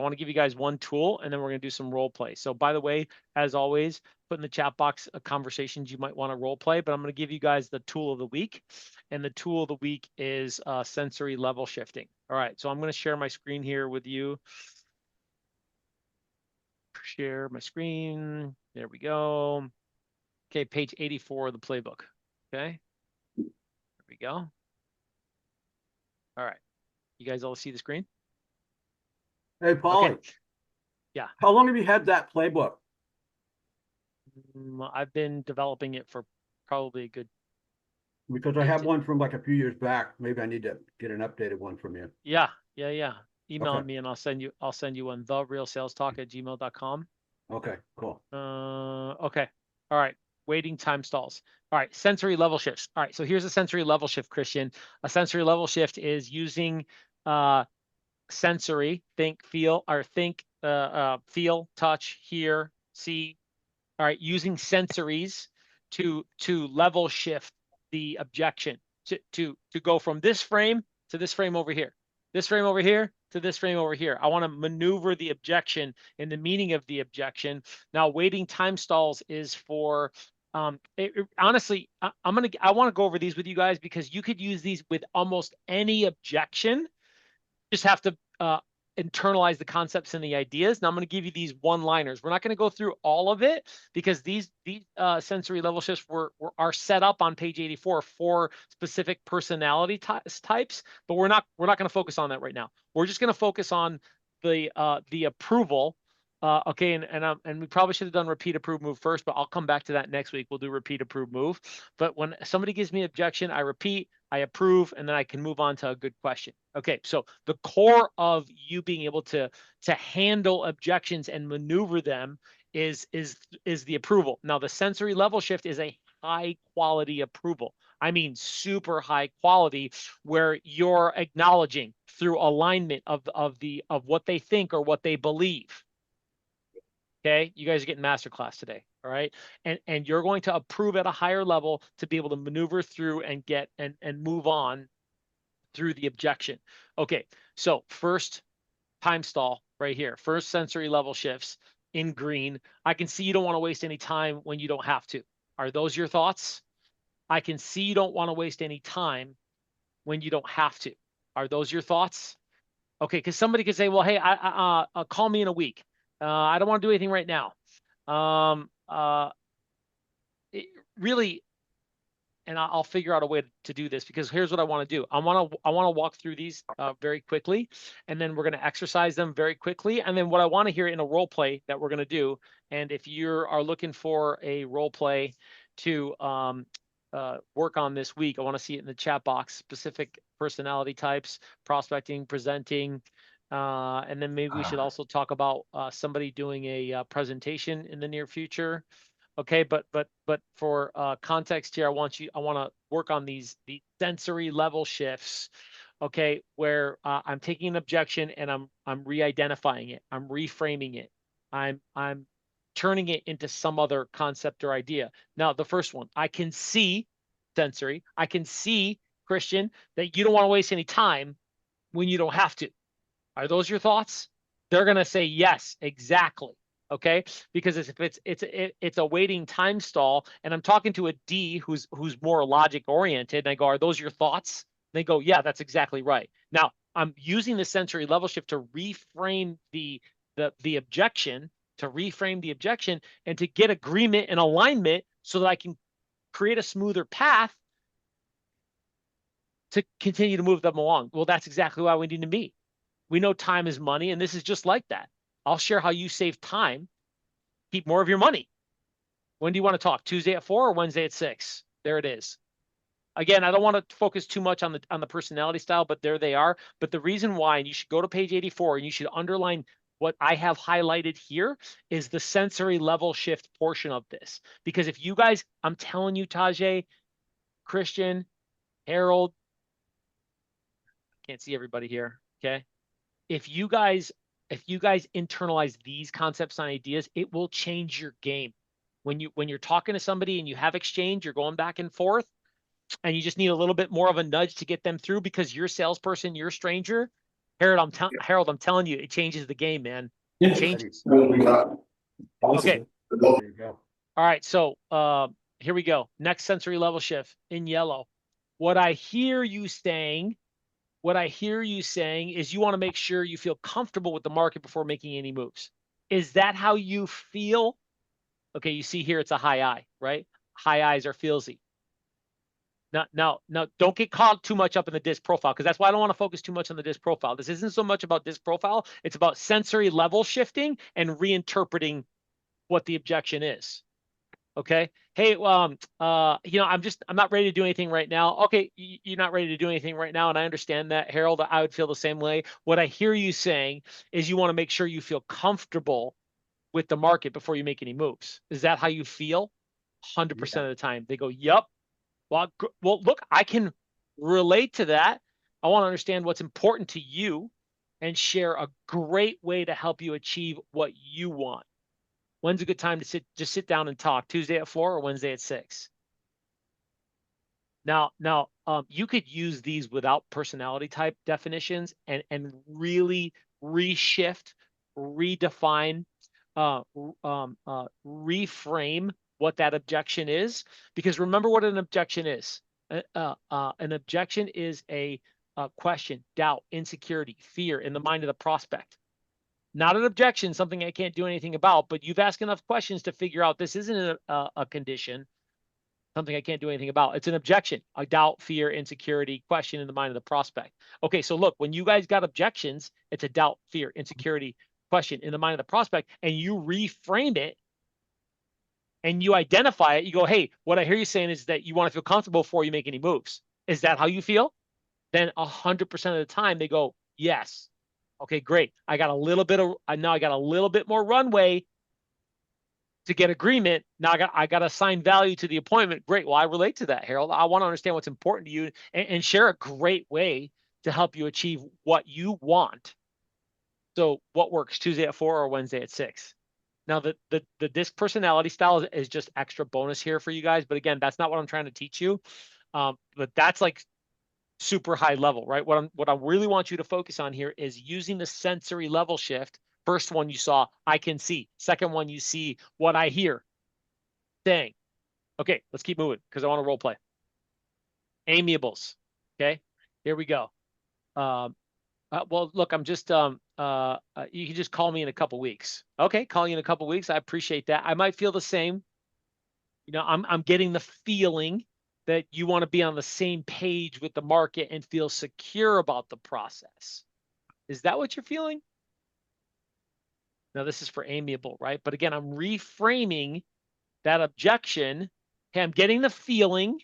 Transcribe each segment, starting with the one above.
I want to give you guys one tool, and then we're going to do some role play. So by the way, as always, put in the chat box conversations you might want to role play, but I'm going to give you guys the tool of the week. And the tool of the week is sensory level shifting. All right, so I'm going to share my screen here with you. Share my screen. There we go. Okay, page 84 of the playbook. Okay, there we go. All right, you guys all see the screen? Hey, Pauly. Okay. Yeah. How long have you had that playbook? I've been developing it for probably a good. Because I have one from like a few years back. Maybe I need to get an updated one from you. Yeah. Email Okay. me and I'll send you one, therealsalestalk@gmail.com. Okay, cool. Okay. All right. Waiting time stalls. All right. Sensory level shifts. All right. So here's a sensory level shift, Christian. A sensory level shift is using sensory, think, feel, touch, hear, see. All right. Using sensories to level shift the objection to go from this frame to this frame over here, this frame over here to this frame over here. I want to maneuver the objection and the meaning of the objection. Now, waiting time stalls is for honestly, I want to go over these with you guys because you could use these with almost any objection. Just have to internalize the concepts and the ideas. Now I'm going to give you these one-liners. We're not going to go through all of it because these sensory level shifts are set up on page 84 for specific personality types, but we're not going to focus on that right now. We're just going to focus on the approval. Okay, and we probably should have done repeat approve move first, but I'll come back to that next week. We'll do repeat approve move. But when somebody gives me objection, I repeat, I approve, and then I can move on to a good question. Okay, so the core of you being able to handle objections and maneuver them is the approval. Now, the sensory level shift is a high quality approval. I mean, super high quality, where you're acknowledging through alignment of what they think or what they believe. Okay, you guys are getting masterclass today. All right, and you're going to approve at a higher level to be able to maneuver through and get and move on through the objection. Okay, so first time stall right here. First sensory level shifts in green. I can see you don't want to waste any time when you don't have to. Are those your thoughts? I can see you don't want to waste any time when you don't have to. Are those your thoughts? Okay, because somebody could say, well, hey, call me in a week. I don't want to do anything right now. Really, and I'll figure out a way to do this, because here's what I want to do. I want to walk through these very quickly, and then we're going to exercise them very quickly. And then what I want to hear in a role play that we're going to do, and if you are looking for a role play to work on this week, I want to see it in the chat box, specific personality types, prospecting, presenting, and then maybe we should also talk about somebody doing a presentation in the near future. Okay, but for context here, I want to work on these sensory level shifts. Okay, where I'm taking an objection and I'm re-identifying it, I'm reframing it, I'm turning it into some other concept or idea. Now, the first one, I can see sensory. I can see, Christian, that you don't want to waste any time when you don't have to. Are those your thoughts? They're gonna say yes, exactly. Okay, because if it's a waiting time stall, and I'm talking to a D who's more logic oriented, and I go, are those your thoughts? They go, yeah, that's exactly right. Now I'm using the sensory level shift to reframe the objection, and to get agreement and alignment so that I can create a smoother path to continue to move them along. Well, that's exactly why we need to meet. We know time is money, and this is just like that. I'll share how you save time, keep more of your money. When do you want to talk? Tuesday at 4 or Wednesday at 6? There it is. Again, I don't want to focus too much on the personality style, but there they are. But the reason why, and you should go to page 84 and you should underline what I have highlighted here, is the sensory level shift portion of this. Because if you guys, I'm telling you, Tajay, Christian, Harold, can't see everybody here, okay? If you guys internalize these concepts and ideas, it will change your game. When you're talking to somebody and you have exchange, you're going back and forth, and you just need a little bit more of a nudge to get them through because you're a salesperson, you're a stranger. Harold, I'm telling you, it changes the game, man. It changes. Okay. There you go. All right. So here we go. Next sensory level shift in yellow. What I hear you saying is you want to make sure you feel comfortable with the market before making any moves. Is that how you feel? Okay, you see here it's a high I, right? High I's are feelsy. Now, don't get caught too much up in the disc profile, because that's why I don't want to focus too much on the disc profile. This isn't so much about disc profile. It's about sensory level shifting and reinterpreting what the objection is. Okay. Hey, I'm not ready to do anything right now. Okay, you're not ready to do anything right now, and I understand that, Harold. I would feel the same way. What I hear you saying is you want to make sure you feel comfortable with the market before you make any moves. Is that how you feel? 100% of the time. They go, "Yep." Well, look, I can relate to that. I want to understand what's important to you and share a great way to help you achieve what you want. When's a good time to just sit down and talk? Tuesday at 4 or Wednesday at 6? Now, you could use these without personality type definitions and really reshift, redefine, reframe what that objection is. Because remember what an objection is. An objection is a question, doubt, insecurity, fear in the mind of the prospect. Not an objection, something I can't do anything about, but you've asked enough questions to figure out this isn't a condition, something I can't do anything about. It's an objection, a doubt, fear, insecurity, question in the mind of the prospect. Okay, so look, when you guys got objections, it's a doubt, fear, insecurity, question in the mind of the prospect, and you reframe it and you identify it. You go, hey, what I hear you saying is that you want to feel comfortable before you make any moves. Is that how you feel? Then 100% of the time they go, yes. Okay, great. I got a little bit more runway to get agreement. Now I got to assign value to the appointment. Great. Well, I relate to that, Harold. I want to understand what's important to you and share a great way to help you achieve what you want. So what works, Tuesday at 4 or Wednesday at 6? Now the disc personality style is just extra bonus here for you guys. But again, that's not what I'm trying to teach you. But that's like super high level, right? What I really want you to focus on here is using the sensory level shift. First one you saw, I can see. Second one, you see what I hear. Dang. Okay, let's keep moving because I want to role play. Amiables. Okay, here we go. Well, look, I'm just you can just call me in a couple weeks. Okay, call you in a couple weeks. I appreciate that. I might feel the same. You know, I'm getting the feeling that you want to be on the same page with the market and feel secure about the process. Is that what you're feeling? Now, this is for amiable, right? But again, I'm reframing that objection. Okay, I'm getting the feeling.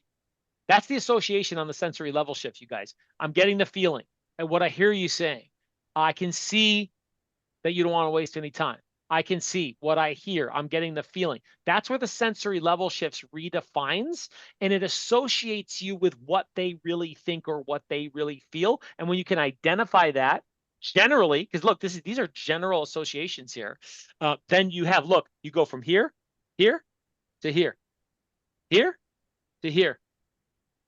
That's the association on the sensory level shift, you guys. I'm getting the feeling. And what I hear you saying, I can see that you don't want to waste any time. I can see what I hear. I'm getting the feeling. That's where the sensory level shifts redefines, and it associates you with what they really think or what they really feel. And when you can identify that generally, because look, these are general associations here, then you have, look, you go from here to here to here.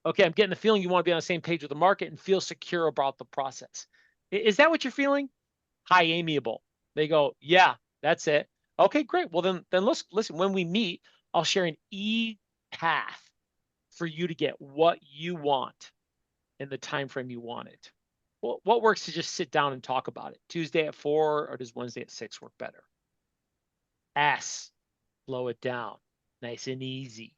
Okay, I'm getting the feeling you want to be on the same page with the market and feel secure about the process. Is that what you're feeling? High amiable. They go, yeah, that's it. Okay, great. Well, then listen, when we meet, I'll share an path for you to get what you want in the time frame you want it. Well, what works to just sit down and talk about it? Tuesday at 4 or does Wednesday at 6 work better? S, slow it down. Nice and easy.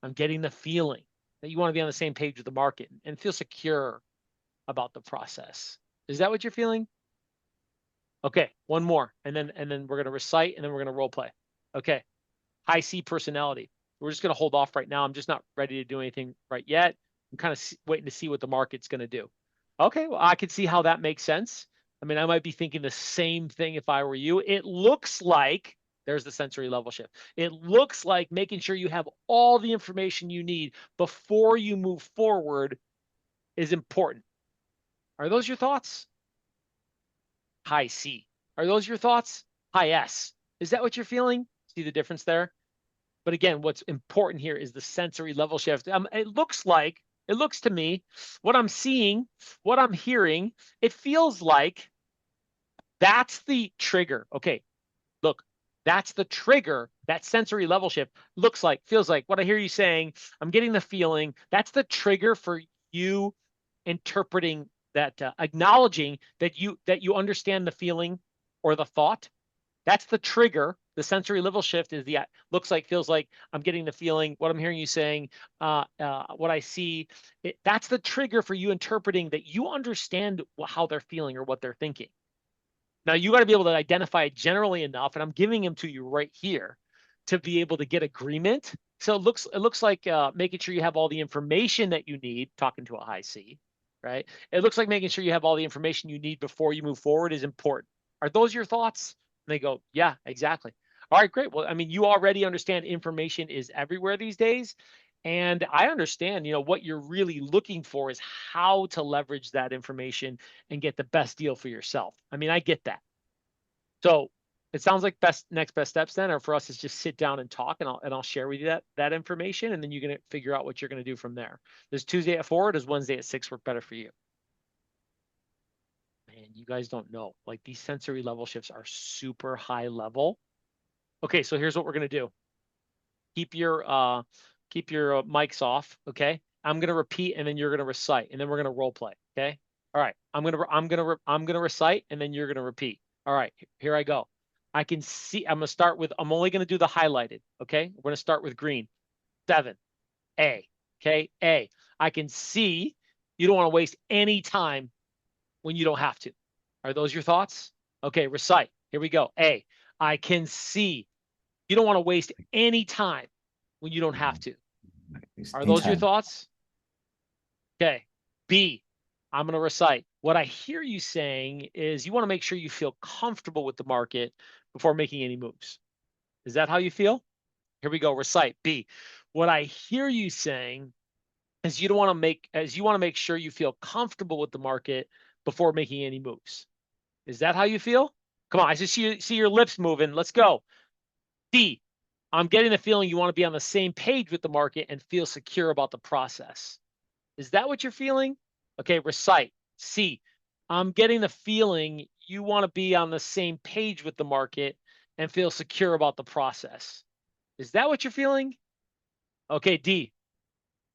I'm getting the feeling that you want to be on the same page with the market and feel secure about the process. Is that what you're feeling? Okay, one more, and then we're going to recite, and then we're going to role play. Okay, high C personality. We're just going to hold off right now. I'm just not ready to do anything right yet. I'm kind of waiting to see what the market's going to do. Okay, well, I can see how that makes sense. I mean, I might be thinking the same thing if I were you. It looks like, there's the sensory level shift. It looks like making sure you have all the information you need before you move forward is important. Are those your thoughts? High C. Are those your thoughts? High S. Is that what you're feeling? See the difference there? But again, what's important here is the sensory level shift. It looks to me, what I'm seeing, what I'm hearing, it feels like That's the trigger. Okay, look, that's the trigger. That sensory level shift looks like, feels like what I hear you saying. I'm getting the feeling. That's the trigger for you interpreting that, acknowledging that you understand the feeling or the thought. That's the trigger. The sensory level shift is the looks like, feels like, I'm getting the feeling, what I'm hearing you saying, what I see. That's the trigger for you interpreting that you understand how they're feeling or what they're thinking. Now you got to be able to identify it generally enough, and I'm giving them to you right here to be able to get agreement. So it looks like making sure you have all the information that you need, talking to a high C, right? It looks like making sure you have all the information you need before you move forward is important. Are those your thoughts? And they go, yeah, exactly. All right, great. Well, I mean, you already understand information is everywhere these days. And I understand, what you're really looking for is how to leverage that information and get the best deal for yourself. I mean, I get that. So it sounds like next best steps then are for us is just sit down and talk, and I'll share with you that information, and then you're gonna figure out what you're gonna do from there. Does Tuesday at 4, does Wednesday at 6 work better for you? Man, you guys don't know. Like, these sensory level shifts are super high level. Okay, so here's what we're gonna do. Keep your mics off. Okay, I'm gonna repeat, and then you're gonna recite, and then we're gonna role play. Okay. All right. I'm gonna recite, and then you're gonna repeat. All right. Here I go. I can see. I'm only gonna do the highlighted. Okay. We're gonna start with green. 7. A. Okay. A. I can see. You don't want to waste any time when you don't have to. Are those your thoughts? Okay. Recite. Here we go. A. I can see. You don't want to waste any time when you don't have to. Are those your thoughts? Okay. B, I'm going to recite. What I hear you saying is you want to make sure you feel comfortable with the market before making any moves. Is that how you feel? Here we go. Recite. B, what I hear you saying is you want to make sure you feel comfortable with the market before making any moves. Is that how you feel? Come on, I just see your lips moving. Let's go. D, I'm getting the feeling you want to be on the same page with the market and feel secure about the process. Is that what you're feeling? Okay, recite. C, I'm getting the feeling you want to be on the same page with the market and feel secure about the process. Is that what you're feeling? Okay, D,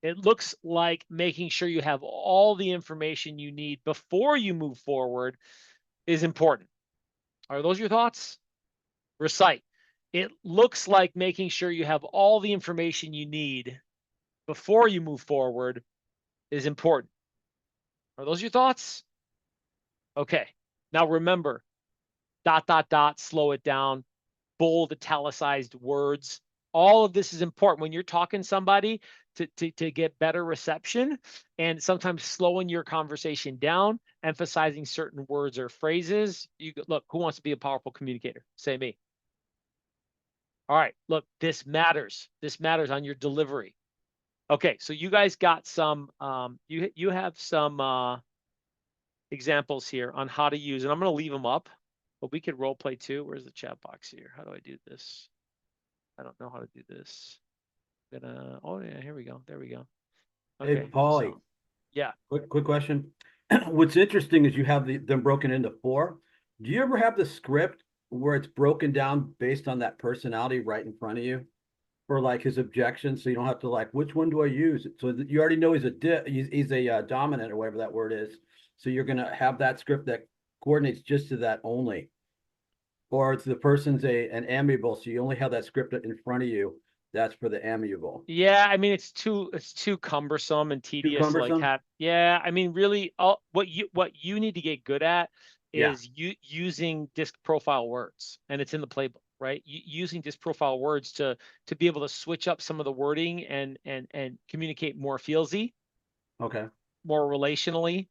it looks like making sure you have all the information you need before you move forward is important. Are those your thoughts? Recite. It looks like making sure you have all the information you need before you move forward is important. Are those your thoughts? Okay. Now remember, ... slow it down, bold italicized words. All of this is important when you're talking to somebody to get better reception, and sometimes slowing your conversation down, emphasizing certain words or phrases. Look, who wants to be a powerful communicator? Say me. All right, look, this matters. This matters on your delivery. Okay, so you guys got some, you have some examples here on how to use, and I'm going to leave them up, but we could role play too. Where's the chat box here? How do I do this? I don't know how to do this. Oh yeah, here we go. There we go. Okay, Hey, Pauly. so, yeah. Quick question. What's interesting is you have them broken into 4. Do you ever have the script where it's broken down based on that personality right in front of you for like his objections? So you don't have to like, which one do I use? So you already know he's a dominant or whatever that word is. So you're going to have that script that coordinates just to that only. Or it's the person's an amiable. So you only have that script in front of you. That's for the amiable. Yeah, I mean, it's too cumbersome and tedious. Too cumbersome? Yeah, I mean, really, what you need to get good at is using disc profile words, and it's in the playbook, right? Using disc profile words to be able to switch up some of the wording and communicate more feelsy, Okay. more relationally,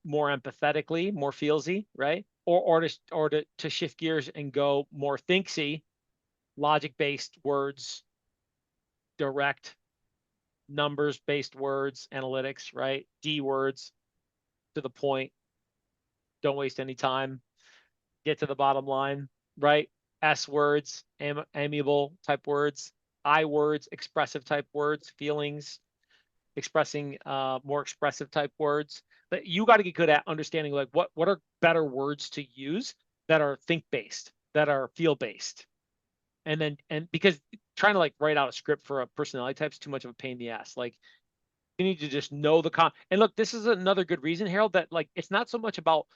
more empathetically, more feelsy, right? Or to shift gears and go more thinksy, logic-based words, direct, numbers-based words, analytics, right? D words, to the point. Don't waste any time. Get to the bottom line, right? S words, amiable type words. I words, expressive type words, feelings, expressing more expressive type words. But you got to get good at understanding like what are better words to use that are think-based, that are feel-based. And because trying to like write out a script for a personality type is too much of a pain in the ass. Like you need to just know the and look, this is another good reason, Harold, that like it's not so much about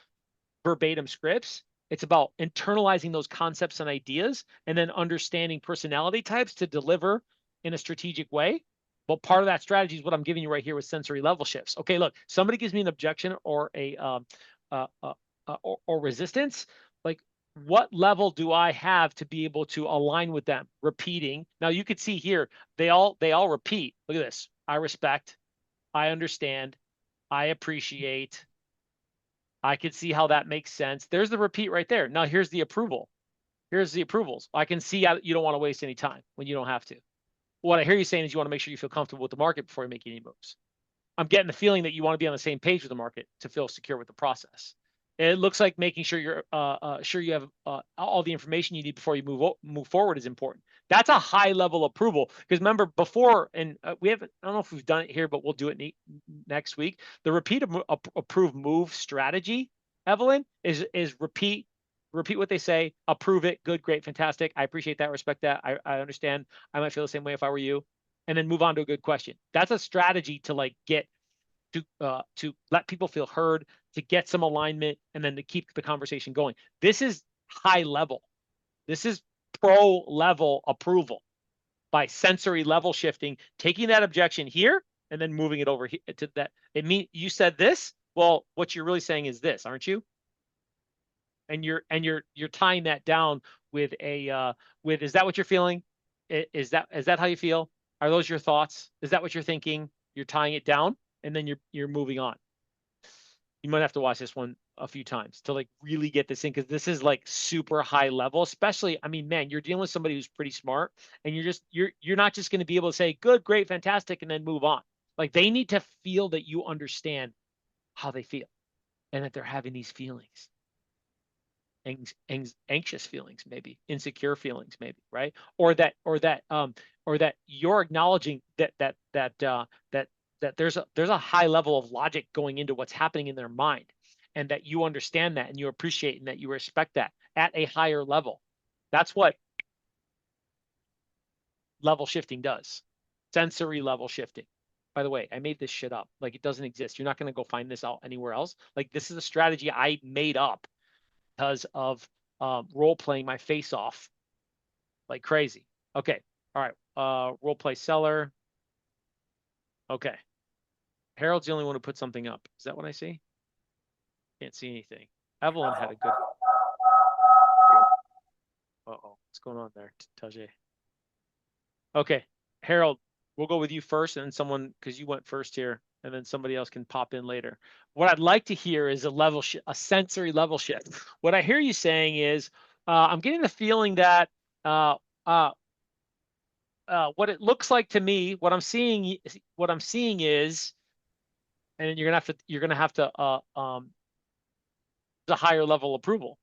verbatim scripts. It's about internalizing those concepts and ideas and then understanding personality types to deliver in a strategic way. But part of that strategy is what I'm giving you right here with sensory level shifts. Okay, look, somebody gives me an objection or or resistance. Like, what level do I have to be able to align with them? Repeating. Now you could see here, they all repeat. Look at this. I respect. I understand. I appreciate. I can see how that makes sense. There's the repeat right there. Now here's the approval. Here's the approvals. I can see how you don't want to waste any time when you don't have to. What I hear you saying is you want to make sure you feel comfortable with the market before you make any moves. I'm getting the feeling that you want to be on the same page with the market to feel secure with the process. It looks like making sure you're sure you have all the information you need before you move forward is important. That's a high level approval, because remember before, and we haven't, I don't know if we've done it here, but we'll do it next week. The repeat approve move strategy, Evelyn, is repeat what they say, approve it, good, great, fantastic. I appreciate that, respect that. I understand. I might feel the same way if I were you, and then move on to a good question. That's a strategy to like get to let people feel heard, to get some alignment, and then to keep the conversation going. This is high level. This is pro level approval by sensory level shifting, taking that objection here and then moving it over here to that. It means you said this. Well, what you're really saying is this, aren't you? And you're tying that down with a with, is that what you're feeling? Is that how you feel? Are those your thoughts? Is that what you're thinking? You're tying it down, and then you're moving on. You might have to watch this one a few times to like really get this in, because this is like super high level. Especially, I mean, man, you're dealing with somebody who's pretty smart, and you're not just going to be able to say good, great, fantastic, and then move on. Like they need to feel that you understand how they feel and that they're having these feelings, anxious feelings, maybe insecure feelings, maybe, right? Or that you're acknowledging that there's a high level of logic going into what's happening in their mind, and that you understand that and you appreciate and that you respect that at a higher level. That's what level shifting does. Sensory level shifting. By the way, I made this shit up. Like, it doesn't exist. You're not going to go find this out anywhere else. Like, this is a strategy I made up because of role playing my face off like crazy. Okay. All right. Role play seller. Okay. Harold's the only one who put something up. Is that what I see? Can't see anything. Evelyn had a good. Uh-oh. What's going on there, Tajay? Okay. Harold, we'll go with you first, and then someone, because you went first here, and then somebody else can pop in later. What I'd like to hear is a sensory level shift. What I hear you saying is, I'm getting the feeling that what it looks like to me, what I'm seeing is, and then you're gonna have to the higher level approval.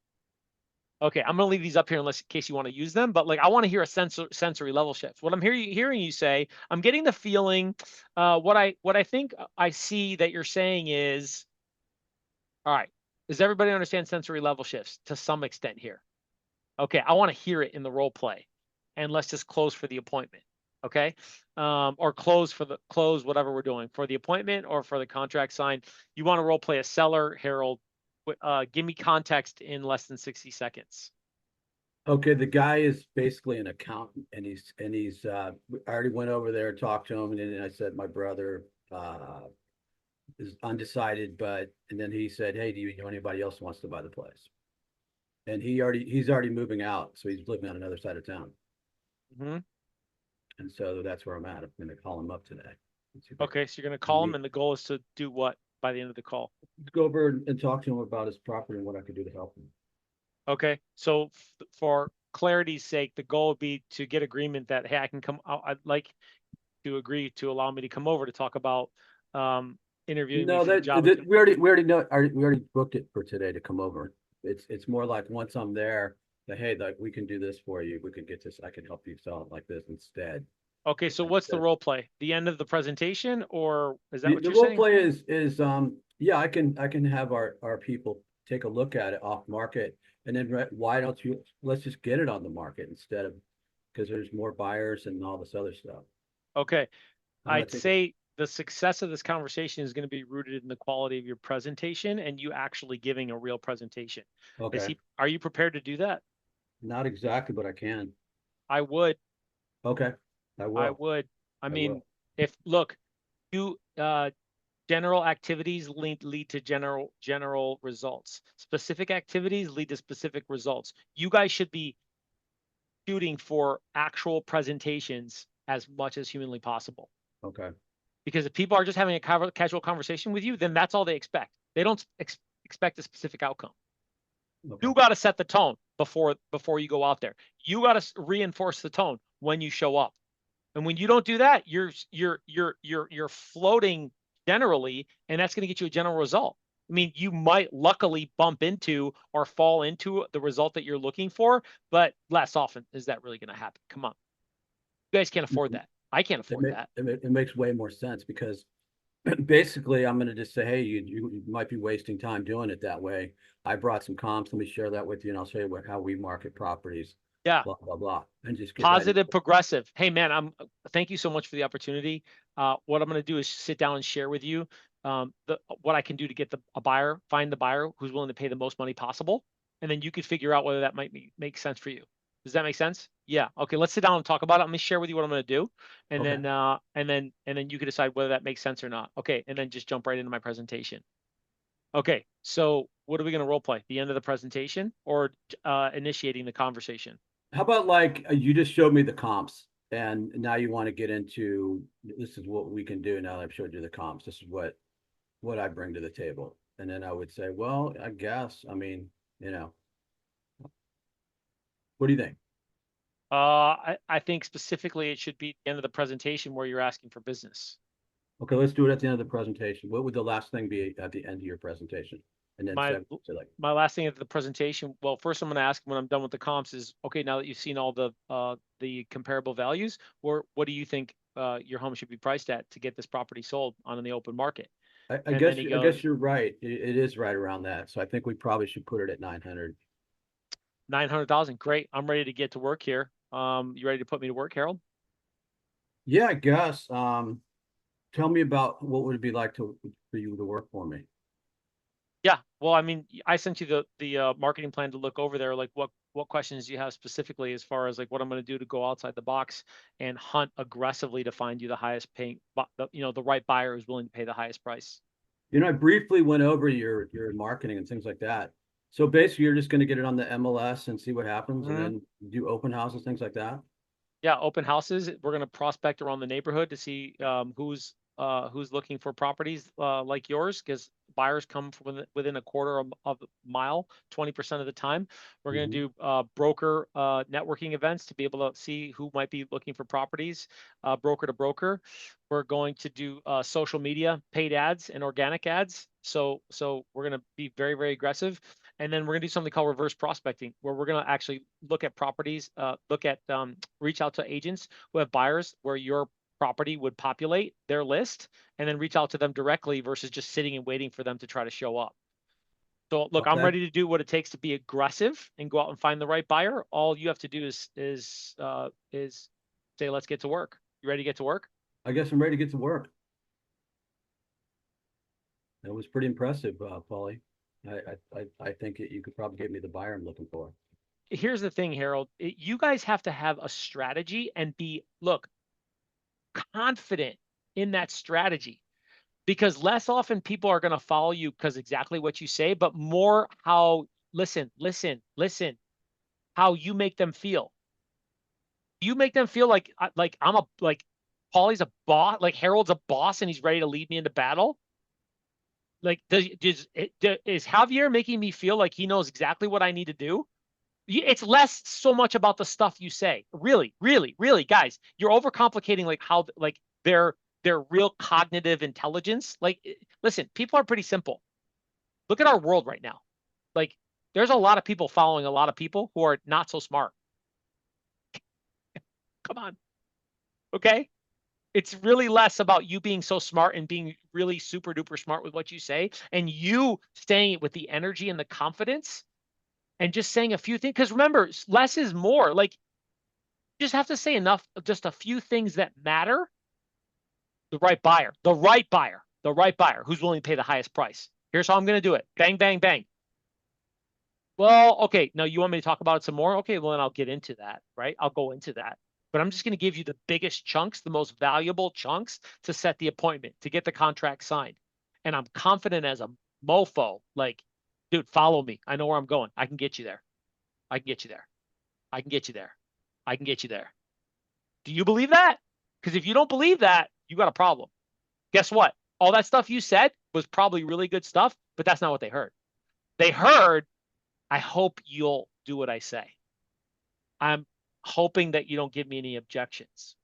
Okay, I'm gonna leave these up here in case you want to use them, but like I want to hear a sensory level shift. What I'm hearing you say, I'm getting the feeling, what I think I see that you're saying is, all right, does everybody understand sensory level shifts to some extent here? Okay, I want to hear it in the role play, and let's just close for the appointment. Okay, or close whatever we're doing for the appointment or for the contract sign. You want to role play a seller, Harold. Give me context in less than 60 seconds. Okay, the guy is basically an accountant, and he's I already went over there and talked to him, and then I said my brother is undecided, and then he said, hey, do you know anybody else who wants to buy the place? And he's already moving out, so he's living on another side of town. Mm-hmm. And so that's where I'm at. I'm going to call him up today. Okay, so you're going to call him, and the goal is to do what by the end of the call? Go over and talk to him about his property and what I could do to help him. Okay, so for clarity's sake, the goal would be to get agreement that, hey, I can come. I'd like to agree to allow me to come over to talk about interviewing me for the job. We already booked it for today to come over. It's more like once I'm there, that hey, like we can do this for you. We can get this. I can help you sell it like this instead. Okay, so what's the role play? The end of the presentation, or is that what you're saying? The role play is yeah, I can have our people take a look at it off market And then why don't you, let's just get it on the market instead of, because there's more buyers and all this other stuff. Okay. I I'd think, say the success of this conversation is going to be rooted in the quality of your presentation and you actually giving a real presentation. okay, Are you prepared to do that? not exactly, but I can. I would. Okay, I I will. would. I I mean, will. if look, you general activities lead to general results. Specific activities lead to specific results. You guys should be shooting for actual presentations as much as humanly possible. Okay. Because if people are just having a casual conversation with you, then that's all they expect. They don't expect a specific outcome. Okay. You got to set the tone before you go out there. You got to reinforce the tone when you show up. And when you don't do that, you're floating generally, and that's going to get you a general result. I mean, you might luckily bump into or fall into the result that you're looking for, but less often is that really going to happen. Come on. You guys can't afford that. I can't afford that. It makes way more sense because basically I'm going to just say, hey, you might be wasting time doing it that way. I brought some comps. Let me share that with you, and I'll show you how we market properties. Yeah. Blah blah blah, and just get right into Positive, it. progressive. Hey man, thank you so much for the opportunity. What I'm going to do is sit down and share with you what I can do to get find the buyer who's willing to pay the most money possible, and then you could figure out whether that might make sense for you. Does that make sense? Yeah. Okay. Let's sit down and talk about it. Let me share with you what I'm going to do, and Okay. then you can decide whether that makes sense or not. Okay. And then just jump right into my presentation. Okay. So what are we going to role play? The end of the presentation or initiating the conversation? How about like you just showed me the comps, and now you want to get into this is what we can do now that I've showed you the comps. This is what I bring to the table, and then I would say, well, I guess, I mean, you know, what do you think? I think specifically it should be the end of the presentation where you're asking for business. Okay, let's do it at the end of the presentation. What would the last thing be at the end of your presentation? And then My so like, my last thing at the presentation, well, first I'm going to ask when I'm done with the comps is, okay, now that you've seen all the comparable values, what do you think your home should be priced at to get this property sold on the open market? I And then guess he I guess goes, you're right. It is right around that. So I think we probably should put it at 900. 900,000. Great. I'm ready to get to work here. You ready to put me to work, Harold? Yeah, I guess. Tell me about what would it be like for you to work for me? Yeah. Well, I mean, I sent you the marketing plan to look over there. Like, what questions do you have specifically as far as like what I'm going to do to go outside the box and hunt aggressively to find you the highest paying, the right buyer who's willing to pay the highest price. I briefly went over your marketing and things like that. So basically, you're just going to get it on the MLS and see what happens, and Mhm. then do open houses, things like that. Yeah, open houses. We're going to prospect around the neighborhood to see who's looking for properties like yours, because buyers come from within a quarter of a mile 20% of the time. We're going Mhm. to do broker networking events to be able to see who might be looking for properties, broker to broker. We're going to do social media, paid ads, and organic ads. So we're going to be very, very aggressive. And then we're going to do something called reverse prospecting, where we're going to actually look at properties, reach out to agents who have buyers where your property would populate their list, and then reach out to them directly versus just sitting and waiting for them to try to show up. So look, I'm Okay. ready to do what it takes to be aggressive and go out and find the right buyer. All you have to do is say, let's get to work. You ready to get to work? I guess I'm ready to get to work. That was pretty impressive, Pauly. I think you could probably get me the buyer I'm looking for. Here's the thing, Harold. You guys have to have a strategy and look, confident in that strategy, because less often people are going to follow you because exactly what you say, but more how, listen, how you make them feel. You make them feel like like Pauly's a boss, like Harold's a boss and he's ready to lead me into battle. Like, is Javier making me feel like he knows exactly what I need to do? It's less so much about the stuff you say. Really, really, really, guys, you're overcomplicating like how like their real cognitive intelligence. Like, listen, people are pretty simple. Look at our world right now. Like, there's a lot of people following a lot of people who are not so smart. Come on. Okay? It's really less about you being so smart and being really super duper smart with what you say, and you staying with the energy and the confidence and just saying a few things. Because remember, less is more. Like, you just have to say enough, just a few things that matter. The right buyer, the right buyer, the right buyer who's willing to pay the highest price. Here's how I'm going to do it. Bang, bang, bang. Well, okay. Now you want me to talk about it some more? Okay, well, then I'll get into that, right? I'll go into that. But I'm just going to give you the biggest chunks, the most valuable chunks to set the appointment, to get the contract signed. And I'm confident as a mofo, like, dude, follow me. I know where I'm going. I can get you there. I can get you there. I can get you there. I can get you there. Do you believe that? Because if you don't believe that, you got a problem. Guess what? All that stuff you said was probably really good stuff, but that's not what they heard. They heard, I hope you'll do what I say. I'm hoping that you don't give me any objections.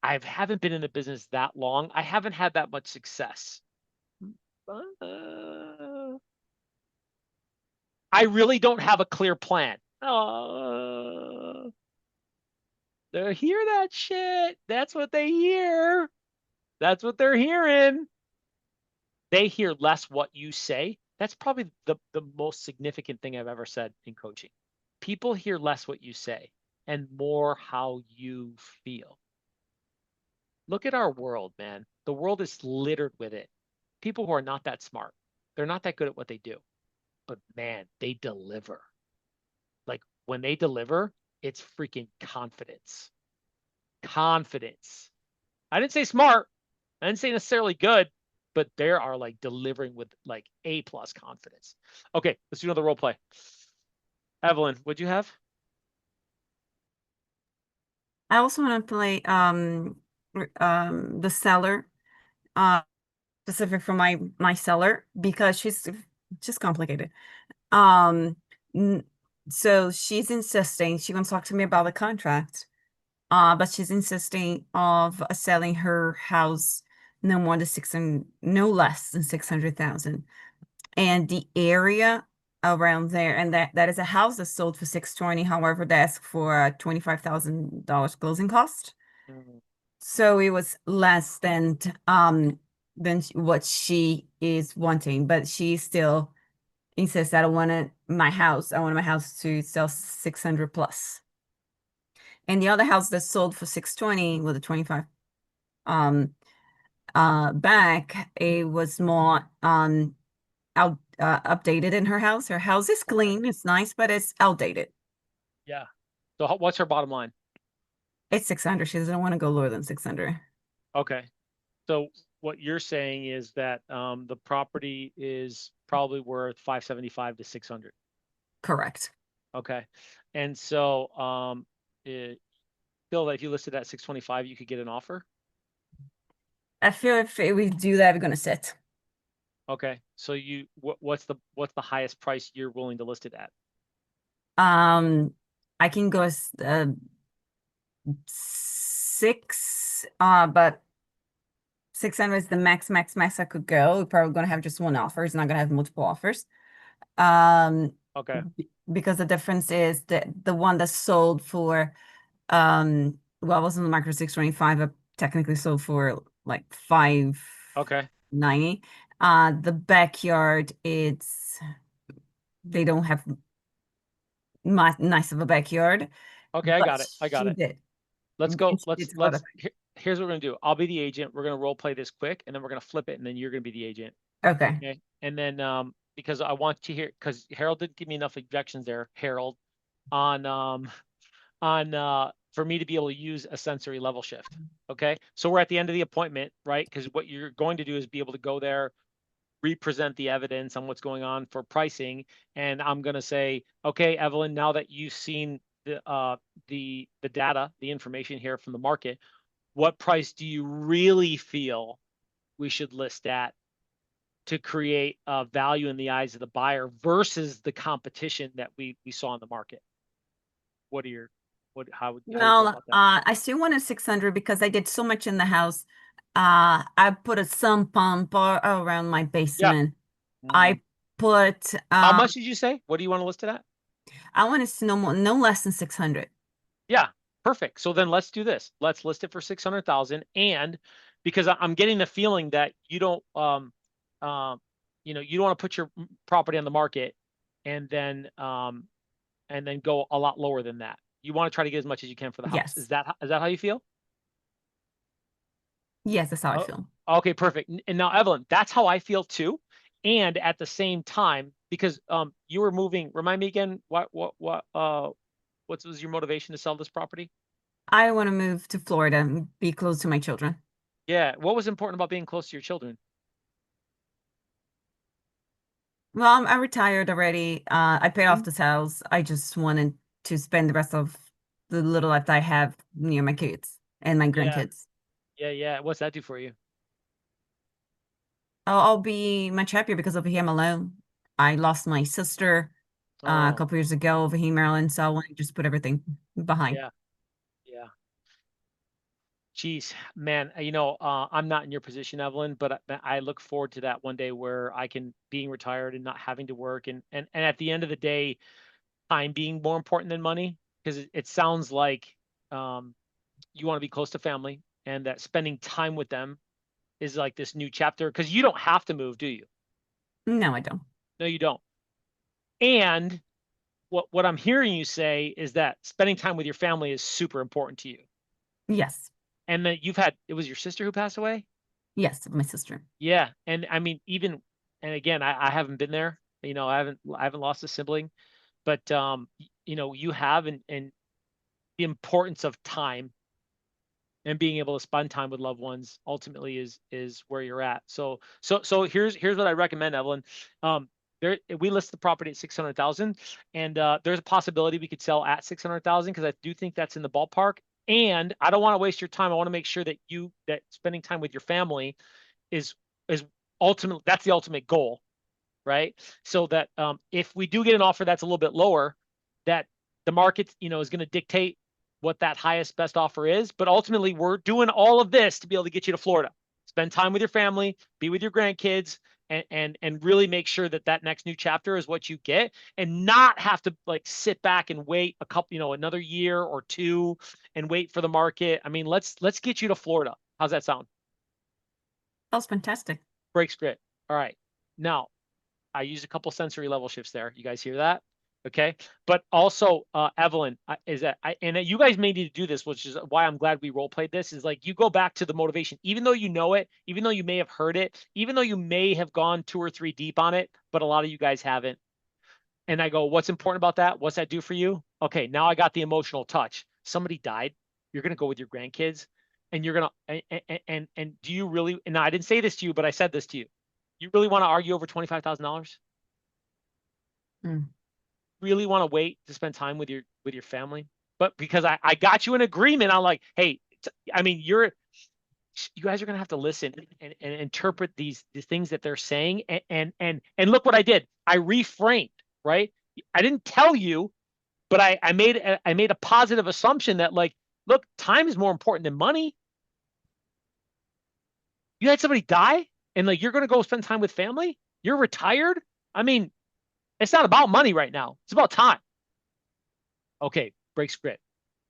I haven't been in the business that long. I haven't had that much success. I really don't have a clear plan. They hear that shit. That's what they hear. That's what they're hearing. They hear less what you say. That's probably the most significant thing I've ever said in coaching. People hear less what you say and more how you feel. Look at our world, man. The world is littered with it. People who are not that smart. They're not that good at what they do. But man, they deliver. Like when they deliver, it's freaking confidence. Confidence. I didn't say smart. I didn't say necessarily good, but they are like delivering with like A+ confidence. Okay, let's do another role play. Evelyn, what'd you have? I also want to play the seller, uh specific for my seller because she's just complicated. Um n- so she's insisting she wants to talk to me about the contract. But she's insisting of selling her house no less than 600,000. And the area around there, and that is a house that's sold for 620. However, they ask for a $25,000 closing cost. Mm. So it was less than what she is wanting, but she still insists I want my house to sell 600 plus. And the other house that sold for 620 with a 25 um back, it was more updated in her house. Her house is clean, it's nice, but it's outdated. Yeah. So what's her bottom line? It's 600. She doesn't want to go lower than 600. Okay. So what you're saying is that the property is probably worth 575 to 600. Correct. Okay. And so Bill, if you listed at 625, you could get an offer. I feel if we do that, we're gonna sit. Okay. So what's the highest price you're willing to list it at? I can go as 6, but 600 is the max I could go. We're probably gonna have just one offer. It's not gonna have multiple offers. Okay. Because the difference is that the one that sold for well, it was on the market for 625, but technically sold for like Okay. 590. The backyard, they don't have much nice of a backyard. Okay, I But got it. I got she it. did. Let's go. And she did a lot of things. Here's what we're gonna do. I'll be the agent. We're gonna role play this quick, and then we're gonna flip it, and then you're gonna be the agent. Okay. Okay. And then because I want to hear, because Harold didn't give me enough objections there, Harold, on for me to be able to use a sensory level shift. Okay. So we're at the end of the appointment, right? Because what you're going to do is be able to go there, represent the evidence on what's going on for pricing. And I'm going to say, okay, Evelyn, now that you've seen the data, the information here from the market, what price do you really feel we should list at to create value in the eyes of the buyer versus the competition that we saw in the market? What are your, how do you feel Well, about that? I still wanted 600 because I did so much in the house. I put a sump pump around my Yeah. basement. I put How much did you say? What do you want to list it at? I wanted to no less than 600. Yeah, perfect. So then let's do this. Let's list it for 600,000. And because I'm getting the feeling that you don't, you don't want to put your property on the market and then and then go a lot lower than that. You want to try to get as much as you can for the house. Yes. Is that how you feel? Yes, that's how I Oh, feel. okay, perfect. And now, Evelyn, that's how I feel too. And at the same time, because you were moving, remind me again, what was your motivation to sell this property? I want to move to Florida and be close to my children. Yeah, what was important about being close to your children? Well, I retired already. I paid off Mhm. this house. I just wanted to spend the rest of the little life that I have near my kids and my Yeah, grandkids. yeah. What's that do for you? I'll be much happier because over here I'm alone. I lost my sister a Oh, couple years ago over here in Maryland, so I want to just put everything behind. yeah, yeah. Geez, man, I'm not in your position, Evelyn, but I look forward to that one day where I can being retired and not having to work, and at the end of the day, time being more important than money, because it sounds like um, you want to be close to family, and that spending time with them is like this new chapter. Because you don't have to move, do you? No, I don't. No, you don't. And what I'm hearing you say is that spending time with your family is super important to you, Yes. and that it was your sister who passed away. Yes, my sister. Yeah, and I mean, even, and again, I haven't been there. I haven't lost a sibling, but you have, and the importance of time and being able to spend time with loved ones ultimately is where you're at. So here's what I recommend, Evelyn. We list the property at 600,000, and there's a possibility we could sell at 600,000, because I do think that's in the ballpark. And I don't want to waste your time. I want to make sure that spending time with your family is is ultimately, that's the ultimate goal, right? So that if we do get an offer that's a little bit lower, that the market is going to dictate what that highest best offer is. But ultimately, we're doing all of this to be able to get you to Florida, spend time with your family, be with your grandkids, and really make sure that that next new chapter is what you get, and not have to like sit back and wait a couple, another year or two and wait for the market. I mean, let's get you to Florida. How's that sound? That was fantastic. Breaks grit. All right. Now, I used a couple sensory level shifts there. You guys hear that? Okay. But also, Evelyn, and you guys may need to do this, which is why I'm glad we role played this, is like you go back to the motivation, even though you know it, even though you may have heard it, even though you may have gone 2 or 3 deep on it, but a lot of you guys haven't. And I go, what's important about that? What's that do for you? Okay. Now I got the emotional touch. Somebody died. You're going to go with your grandkids, and you're going to, and do you really, and I didn't say this to you, but I said this to you. You really want to argue over $25,000? Mm. Really want to wait to spend time with your family? But because I got you an agreement, I'm like, hey, I mean, you guys are gonna have to listen and interpret these things that they're saying, and look what I did. I reframed, right? I didn't tell you, but I made a positive assumption that, like, look, time is more important than money. You had somebody die, and like you're gonna go spend time with family. You're retired. I mean, it's not about money right now. It's about time. Okay, break script.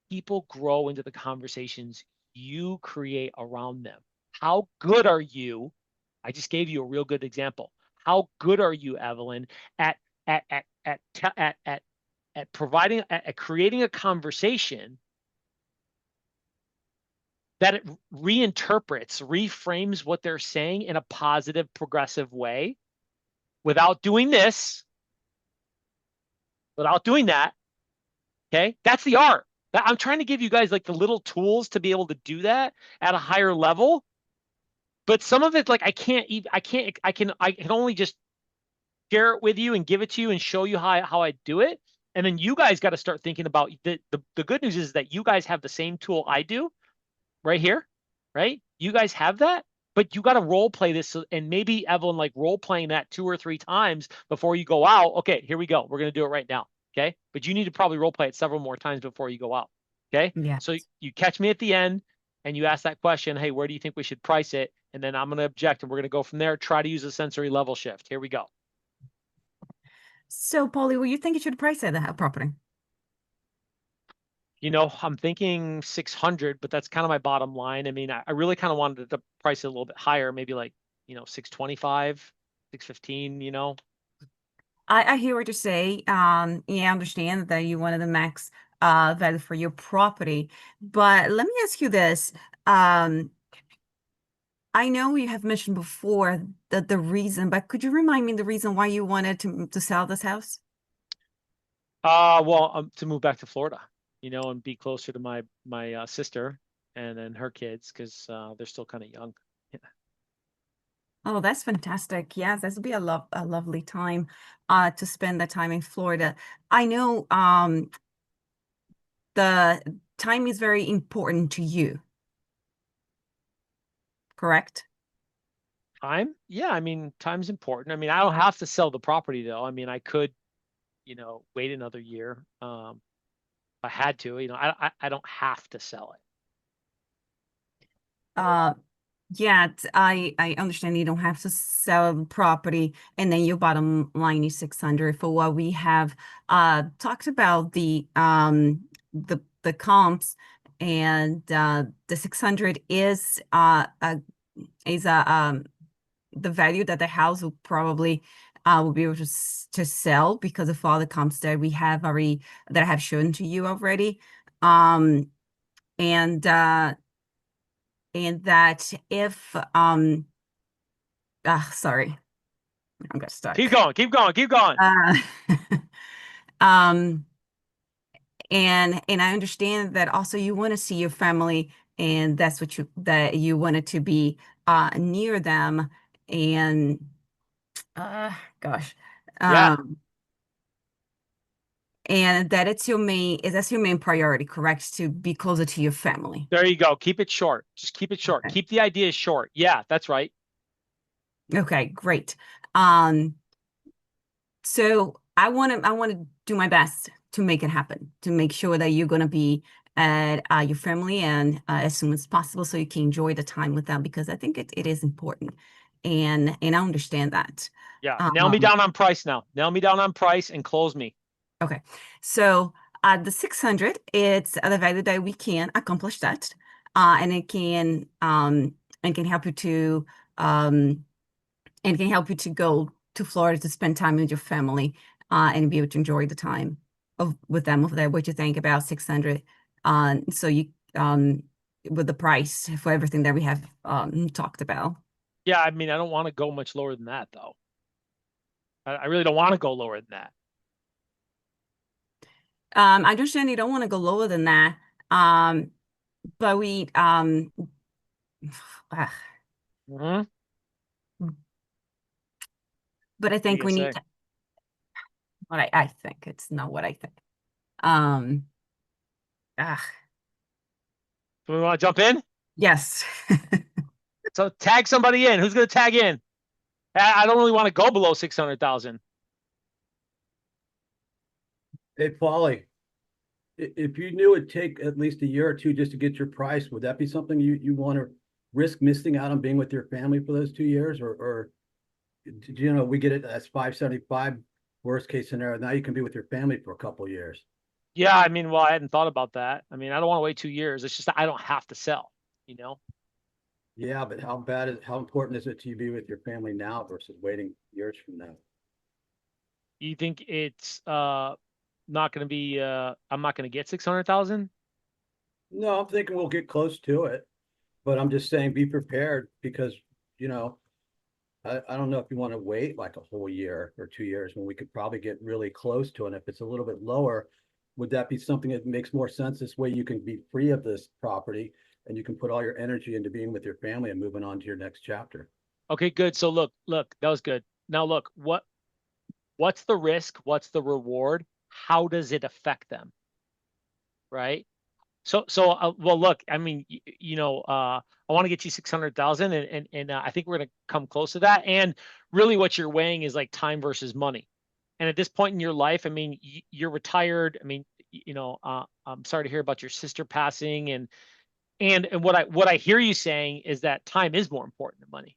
People grow into the conversations you create around them. How good are you? I just gave you a real good example. How good are you, Evelyn, at at at at at providing at creating a conversation that it reinterprets, reframes what they're saying in a positive, progressive way without doing this, without doing that. Okay, that's the art. I'm trying to give you guys like the little tools to be able to do that at a higher level. But some of it, like I can only just share it with you and give it to you and show you how I do it. And then you guys got to start thinking about the good news is that you guys have the same tool I do right here, right? You guys have that, but you got to role play this. And maybe Evelyn, like role playing that 2 or 3 times before you go out. Okay, here we go. We're going to do it right now. Okay. But you need to probably role play it several more times before you go out. Okay. Yes. So you catch me at the end and you ask that question. Hey, where do you think we should price it? And then I'm going to object and we're going to go from there. Try to use a sensory level shift. Here we go. So, Pauly, what do you think you should price at the property? I'm thinking 600, but that's kind of my bottom line. I mean, I really kind of wanted to price it a little bit higher, maybe like, 625, 615, I hear what you say. Yeah, I understand that you wanted the max value for your property. But let me ask you this. Um, I know you have mentioned before that the reason, but could you remind me the reason why you wanted to sell this house? Well, to move back to Florida, and be closer to my sister and then her kids, because they're still kind of young. Yeah. Oh, that's fantastic. Yes, this would be a lovely time to spend the time in Florida. I know the time is very important to you, correct? Time? Yeah, I mean, time's important. I mean, I don't have to sell the property though. I mean, I could, wait another year. If I had to, I don't have to sell it. Uh, yeah, I understand you don't have to sell property, and then your bottom line is 600. For what we have talked about the comps, and the 600 is the value that the house will be able to sell because of all the comps that we have already that I have shown to you already. Um and that if sorry, I'm got Keep stuck. going, keep going, keep going. Uh um and I understand that also you want to see your family, and that's what you wanted to be near them, and gosh. Yeah, Um and that that's your main priority, correct? To be closer to your family. there you go. Keep it short. Just keep it short. Okay. Keep the ideas short. Yeah, that's right. Okay, great. Um, so I want to do my best to make it happen, to make sure that you're going to be at your family and as soon as possible so you can enjoy the time with them, because I think it is important, and I understand that. Yeah, nail me Um, down on price now. Nail me down on price and close me. okay, so the 600, it's the value that we can accomplish that, and it can help you to um can help you to go to Florida to spend time with your family, and be able to enjoy the time with them over there. What you think about 600? So you with the price for everything that we have talked about. Yeah, I mean, I don't want to go much lower than that though. I really don't want to go lower than that. I understand you don't want to go lower than that. But we ah, Hmm. but I What are you think gonna we need say? to, what I think it's not what I think. Um ah, Do we want to jump in? yes. So tag somebody in. Who's gonna tag in? I don't really want to go below 600,000. Hey, Pauly, if you knew it'd take at least a year or two just to get your price, would that be something you want to risk missing out on being with your family for those 2 years? Or we get it as 575, worst case scenario. Now you can be with your family for a couple of years. Yeah, I mean, well, I hadn't thought about that. I mean, I don't want to wait 2 years. It's just that I don't have to sell, you know? Yeah, but how important is it to you be with your family now versus waiting years from now? You think it's not gonna be I'm not gonna get 600,000? No, I'm thinking we'll get close to it, but I'm just saying be prepared because, you know, I don't know if you want to wait like a whole year or 2 years when we could probably get really close to it. And if it's a little bit lower, would that be something that makes more sense? This way you can be free of this property and you can put all your energy into being with your family and moving on to your next chapter. Okay, good. So look, that was good. Now look, what's the risk? What's the reward? How does it affect them? Right? So well, look, I mean, I want to get you 600,000, and I think we're gonna come close to that. And really, what you're weighing is like time versus money. And at this point in your life, I mean, you're retired. I mean, I'm sorry to hear about your sister passing, and what I hear you saying is that time is more important than money.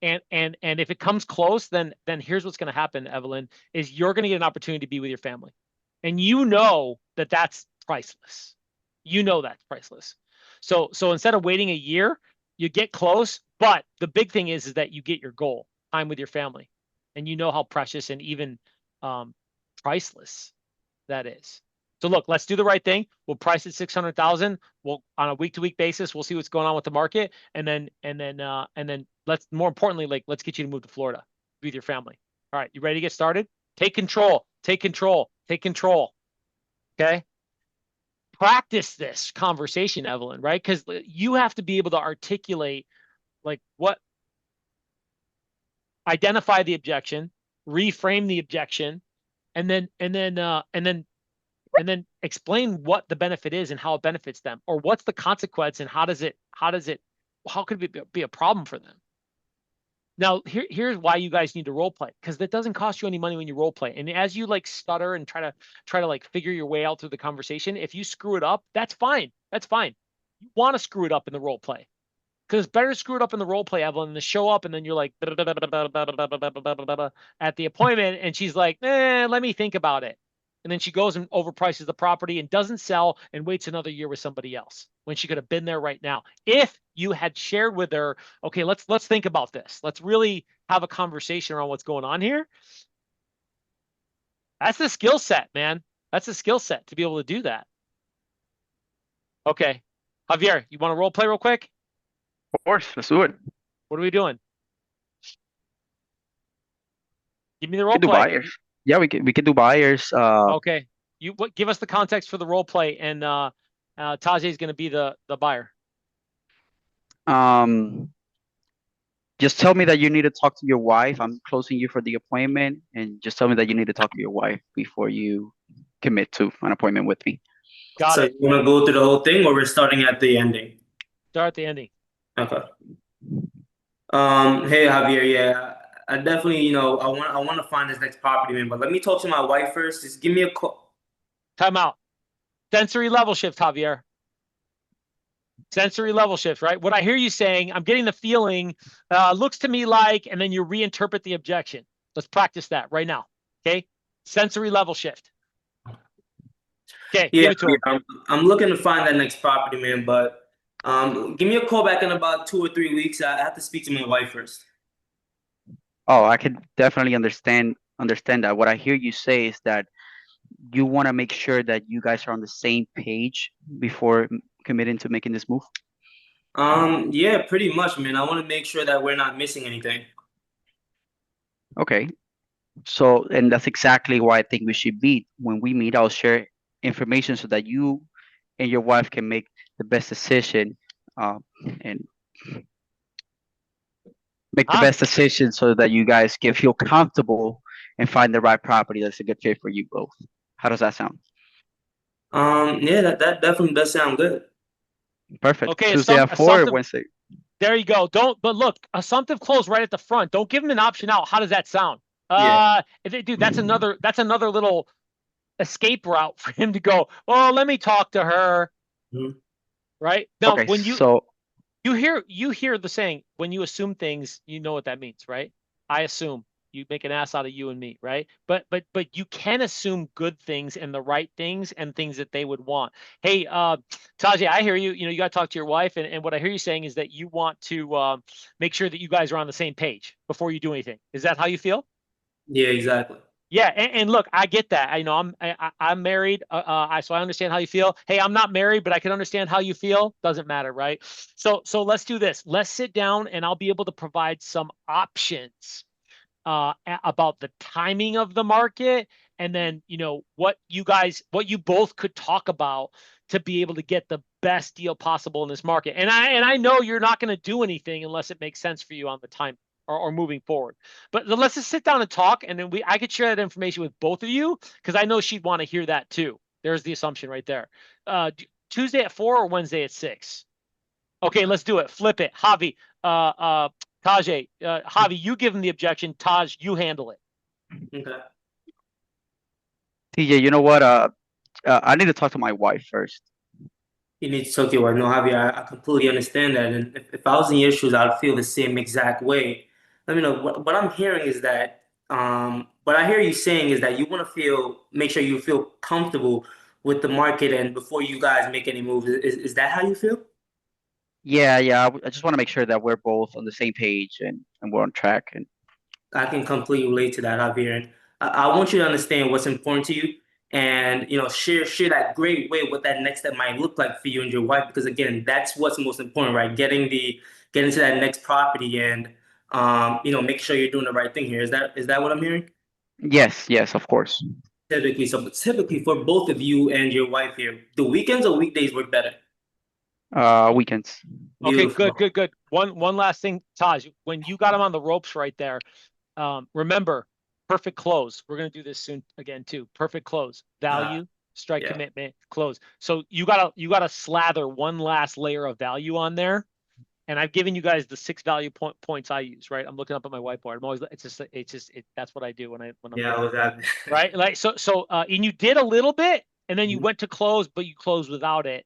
And if it comes close, then here's what's going to happen, Evelyn, is you're going to get an opportunity to be with your family, and that's priceless. You know that's priceless. So instead of waiting a year, you get close. But the big thing is that you get your goal, time with your family. and you know how precious and even priceless that is. So look, let's do the right thing. We'll price it 600,000. We'll on a week-to-week basis, we'll see what's going on with the market, and then let's more importantly, like let's get you to move to Florida with your family. All right, you ready to get started? Take control. Take control. Take control. Okay. Practice this conversation, Evelyn, right? Because you have to be able to articulate like what, identify the objection, reframe the objection, and then explain what the benefit is and how it benefits them, or what's the consequence and how could it be a problem for them. Now, here's why you guys need to role play, because that doesn't cost you any money when you role play. And as you like stutter and try to like figure your way out through the conversation, if you screw it up, that's fine. That's fine. You want to screw it up in the role play, because it's better to screw it up in the role play, Evelyn, than to show up and then you're like at the appointment and she's like, let me think about it. And then she goes and overprices the property and doesn't sell and waits another year with somebody else when she could have been there right now. If you had shared with her, okay, let's think about this. Let's really have a conversation around what's going on here. That's the skill set, man. That's a skill set to be able to do that. Okay. Javier, you want to role play real quick? Of course, let's do it. What are we doing? Give me the We role can do play. buyers. Yeah, we can do buyers. Okay. Give us the context for the role play, and Tajay is going to be the buyer. Just tell me that you need to talk to your wife. I'm closing you for the appointment, and just tell me that you need to talk to your wife before you commit to an appointment with me. Got So it. you want to go through the whole thing, or we're starting at the ending? Start at the ending. Okay. Hey Javier, yeah, I definitely, I want to find this next property, man. But let me talk to my wife first. Just give me a call. Time out. Sensory level shift, Javier. Sensory level shift, right? What I hear you saying, I'm getting the feeling, looks to me like, and then you reinterpret the objection. Let's practice that right now. Okay. Sensory level shift. Okay. Yeah, Give it to him. I'm looking to find that next property, man. But give me a call back in about 2 or 3 weeks. I have to speak to my wife first. Oh, I can definitely understand that. What I hear you say is that you want to make sure that you guys are on the same page before committing to making this move. Yeah, pretty much, man. I want to make sure that we're not missing anything. Okay. So, and that's exactly why I think we should meet. When we meet, I'll share information so that you and your wife can make the best decision, and make the best decision so that you guys can feel comfortable and find the right property that's a good fit for you both. How does that sound? Yeah, that definitely does sound good. Perfect. Okay, Tuesday at 4 or Wednesday? There you go. But look, assumptive close right at the front. Don't give him an option out. How does that sound? Yeah. Dude, that's another little escape route for him to go, well, let me talk to her. Mhm. Right? Now, Okay, when you so hear the saying, when you assume things, you know what that means, right? I assume. You make an ass out of you and me, right? But you can assume good things and the right things and things that they would want. Hey, Tajay, I hear you. You got to talk to your wife, and what I hear you saying is that you want to make sure that you guys are on the same page before you do anything. Is that how you feel? Yeah, exactly. Yeah, and look, I get that. I'm married, so I understand how you feel. Hey, I'm not married, but I can understand how you feel. Doesn't matter, right? So let's do this. Let's sit down, and I'll be able to provide some options about the timing of the market, and then what you both could talk about to be able to get the best deal possible in this market. And I know you're not going to do anything unless it makes sense for you on the time or moving forward. But let's just sit down and talk, and then I could share that information with both of you, because I know she'd want to hear that too. There's the assumption right there. Tuesday at 4 or Wednesday at 6? Okay, let's do it. Flip it. Javi, Tajay, Javi, you give him the objection. Taj, you handle it. Okay. TJ, you know what? I need to talk to my wife first. You need to talk to your wife. No, Javier, I completely understand that. And if I was in your shoes, I'd feel the same exact way. Let me know. What I'm hearing is that, what I hear you saying is that you want to make sure you feel comfortable with the market and before you guys make any moves. Is that how you feel? Yeah. I just want to make sure that we're both on the same page and we're on track. And I can completely relate to that, Javier. And I want you to understand what's important to you, and share that great way what that next step might look like for you and your wife. Because again, that's what's most important, right? Getting to that next property, and make sure you're doing the right thing here. Is that what I'm hearing? Yes, yes, of course. Typically for both of you and your wife here, do weekends or weekdays work better? Weekends. Okay, Beautiful. good. One last thing, Taj, when you got him on the ropes right there, remember, perfect close. We're gonna do this soon again too. Perfect close, value, strike yeah. commitment, close. So you gotta slather one last layer of value on there. And I've given you guys the 6 value points I use, right? I'm looking up at my whiteboard. I'm always, that's what I do when I'm Yeah, I was at right. Like, and you did a little bit, and then you went to close, but you closed without it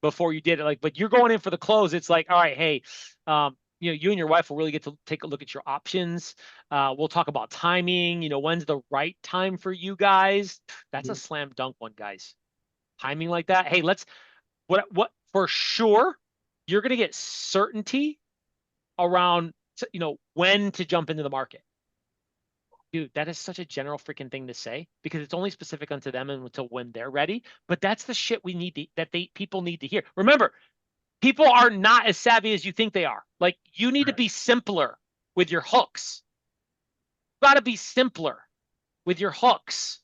before you did it. Like, but you're going in for the close. It's like, all right, hey, you and your wife will really get to take a look at your options. We'll talk about timing. When's the right time for you guys? That's a slam dunk one, guys. Timing like that. Hey, what for sure, you're going to get certainty around, when to jump into the market. Dude, that is such a general freaking thing to say because it's only specific unto them and until when they're ready. But that's the shit we need people need to hear. Remember, people are not as savvy as you think they are. Like, you need to be simpler with your hooks. You got to be simpler with your hooks.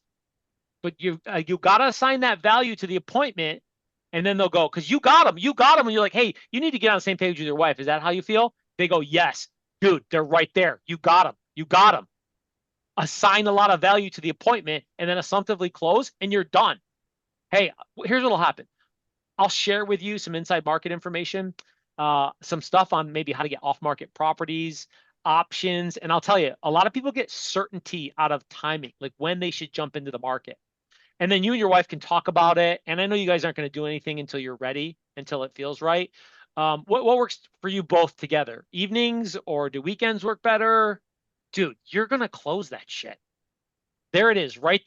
But you got to assign that value to the appointment, and then they'll go, because you got them, and you're like, hey, you need to get on the same page with your wife. Is that how you feel? They go, yes, dude, they're right there. You got them. Assign a lot of value to the appointment, and then assumptively close, and you're done. Hey, here's what'll happen. I'll share with you some inside market information, some stuff on maybe how to get off-market properties, options, and I'll tell you, a lot of people get certainty out of timing, like when they should jump into the market. And then you and your wife can talk about it. And I know you guys aren't going to do anything until you're ready, until it feels right. What works for you both together? Evenings or do weekends work better? Dude, you're going to close that shit. There it is right there.